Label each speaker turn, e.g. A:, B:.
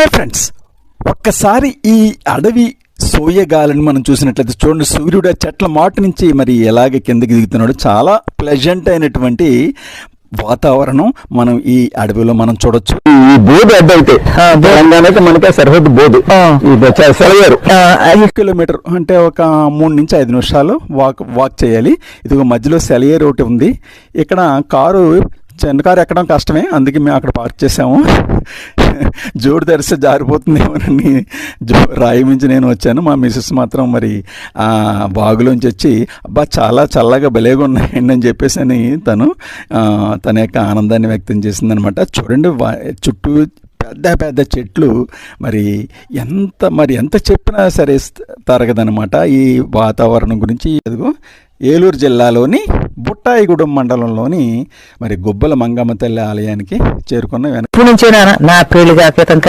A: Hi friends, ఒక్కసారి ఈ అడవి సోయగాలని మనం చూసినట్లయితే చూడండి, సూర్యుడు ఆ చెట్ల మాట నుంచి మరి ఎలాగ కిందకి దిగుతున్నాడు. చాలా ప్లెజెంట్ అయినటువంటి వాతావరణం మనం ఈ అడవిలో మనం చూడొచ్చు.
B: ఈ బోధు అడ్డైతే తెలంగాణకి మనకే సరిహద్దు బోధు సెలవేరు
A: 5 కిలోమీటర్ అంటే ఒక 3 నుంచి 5 నిమిషాలు వాక్ చేయాలి. ఇదిగో మధ్యలో సెలయేరు ఒకటి ఉంది. ఇక్కడ చిన్న కారు ఎక్కడం కష్టమే, అందుకే మేము అక్కడ పార్క్ చేసాము. జోడు తెరిస్తే జారిపోతుందేమోనని రాయి మించి నేను వచ్చాను. మా మిస్సెస్ మాత్రం మరి బాగులోంచి వచ్చి అబ్బా చాలా చల్లగా భలేగా ఉన్నాయండి అని చెప్పేసి అని తన యొక్క ఆనందాన్ని వ్యక్తం చేసిందనమాట. చూడండి, చుట్టూ పెద్ద పెద్ద చెట్లు, మరి ఎంత చెప్పినా సరే తరగదనమాట ఈ వాతావరణం గురించి. అదిగో ఏలూరు జిల్లాలోని బుట్టాయిగూడెం మండలంలోని మరి గుబ్బల మంగమ్మ తల్లి ఆలయానికి చేరుకున్న
B: ఇప్పుడు నుంచేనా నా పెళ్లి కాకేతం